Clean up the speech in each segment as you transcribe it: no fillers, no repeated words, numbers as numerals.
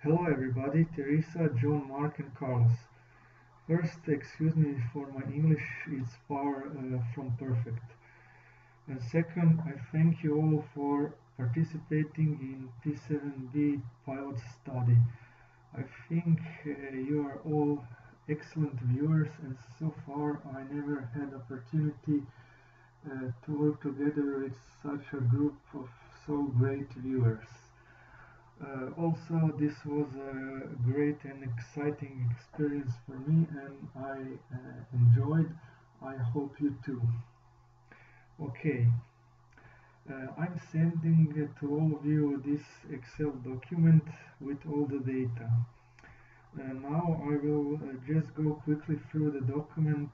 Hello everybody, Teresa, John, Mark and Carlos. First, excuse me for my English is far from perfect. And second, I thank you all for participating in P7B pilot study. I think you are all excellent viewers, and so far I never had opportunity to work together with such a group of so great viewers. Also, this was a great and exciting experience for me, and I enjoyed. I hope you too. Okay, I'm sending to all of you this Excel document with all the data. Now I will just go quickly through the document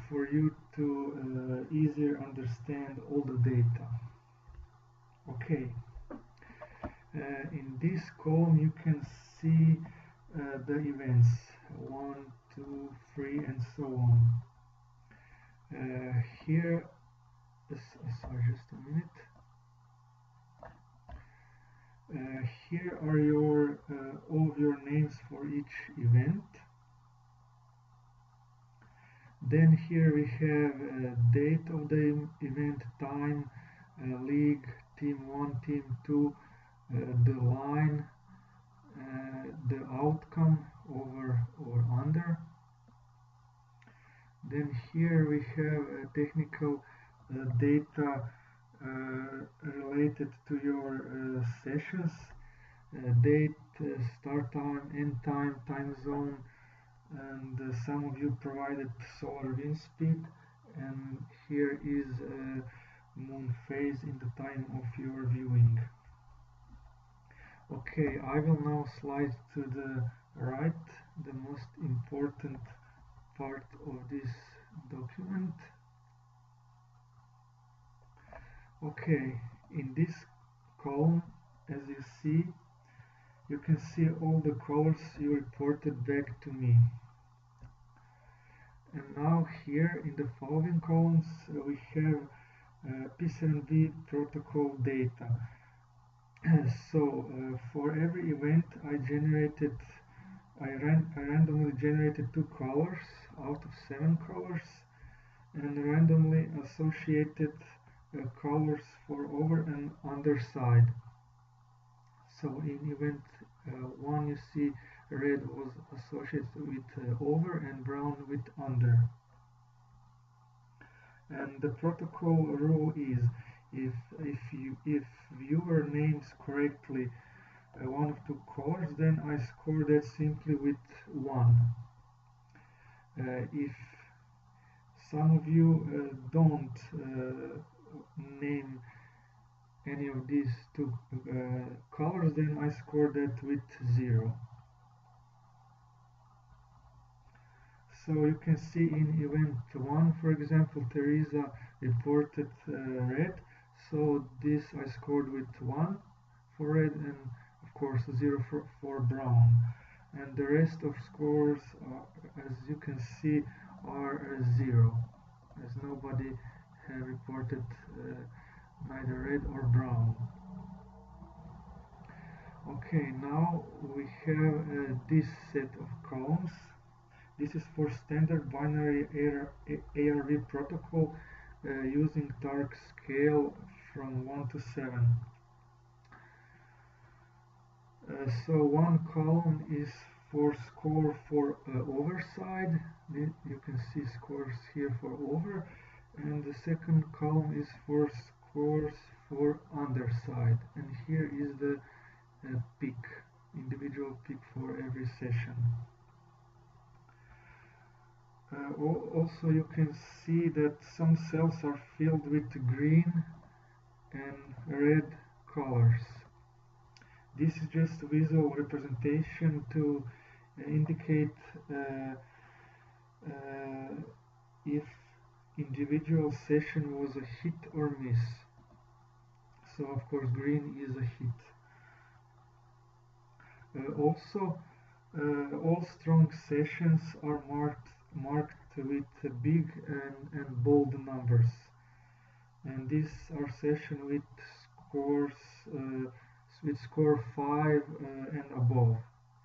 for you to easier understand all the data. Okay. In this column you can see the events 1, 2, 3 and so on. Here, sorry, just a minute. Here are your all of your names for each event. Then here we have date of the event, time, league, team 1, team 2, the line, the outcome, over or under. Then here we have technical data related to your sessions, date, start time, end time, time zone, and some of you provided solar wind speed, and here is moon phase in the time of your viewing. Okay, I will now slide to the right, the most important part of this document. Okay, in this column, as you see, you can see all the colors you reported back to me. And now here in the following columns we have P7B protocol data. So for every event I randomly generated 2 colors out of 7 colors, and randomly associated colors for over and under side. So in event 1 you see red was associated with over and brown with under. And the protocol rule is if viewer names correctly one of 2 colors, then I score that simply with 1. If some of you don't name any of these 2 colors, then I score that with 0. So you can see in event 1, for example, Teresa reported red, so this I scored with 1 for red and of course 0 for brown. And the rest of scores, as you can see, are 0, as nobody had reported neither red or brown. Okay, now we have this set of columns. This is for standard binary ARV protocol using Targ scale from 1 to 7. So one column is for score for overside. You can see scores here for over, and the second column is for scores for underside, and here is the peak, individual peak for every session. Also you can see that some cells are filled with green and red colors. This is just a visual representation to indicate if individual session was a hit or miss. So of course green is a hit. Also all strong sessions are marked with big and bold numbers, and these are sessions with scores with score 5 and above.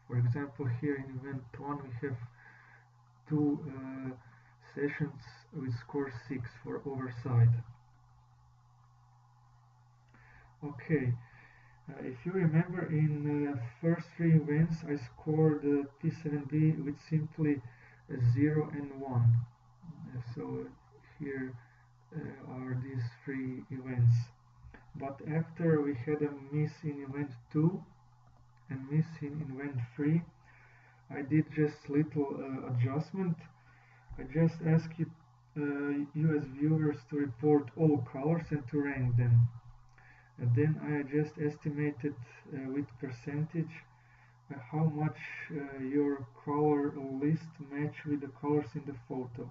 For example, here in event 1 we have two sessions with score 6 for oversight. Okay, if you remember, in first three events I scored P7B with simply 0 and 1. So here are these three events. But after we had a miss in event 2 and miss in event 3, I did just little adjustment. I just ask you as viewers to report all colors and to rank them. And then I just estimated with percentage how much your color list match with the colors in the photo.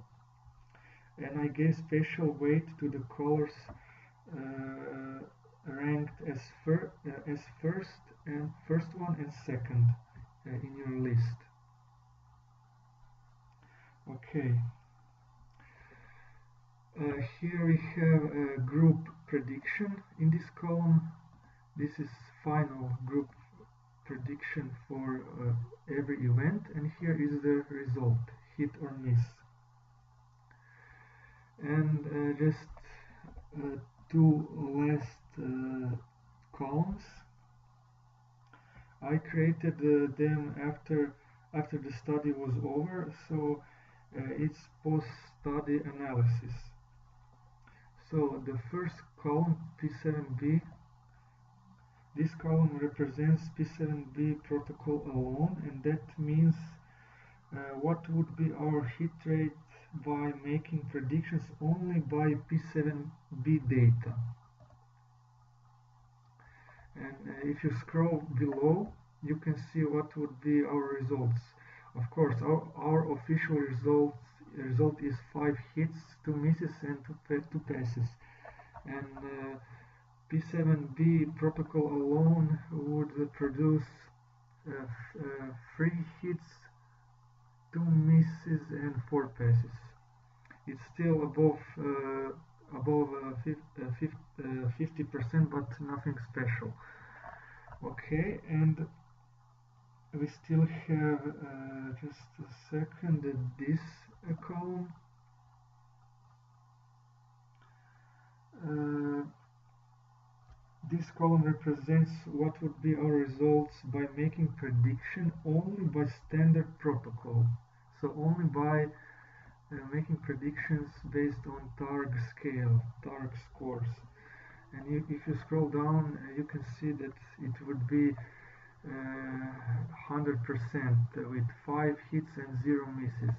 And I gave special weight to the colors ranked as first one and second in your list. Okay. Here we have a group prediction in this column. This is final group prediction for every event, and here is the result, hit or miss. And just two last columns. I created them after the study was over, so it's post-study analysis. So the first column, P7B, this column represents P7B protocol alone, and that means what would be our hit rate by making predictions only by P7B data. And if you scroll below, you can see what would be our results. Of course, our official result is 5 hits, 2 misses, and 2 passes. And P7B protocol alone would produce 3 hits, 2 misses, and 4 passes. It's still above 50%, but nothing special. Okay, and we still have just a second this column. This column represents what would be our results by making prediction only by standard protocol. So only by making predictions based on TARG scale, TARG scores. And if you scroll down, you can see that it would be 100% with 5 hits and 0 misses.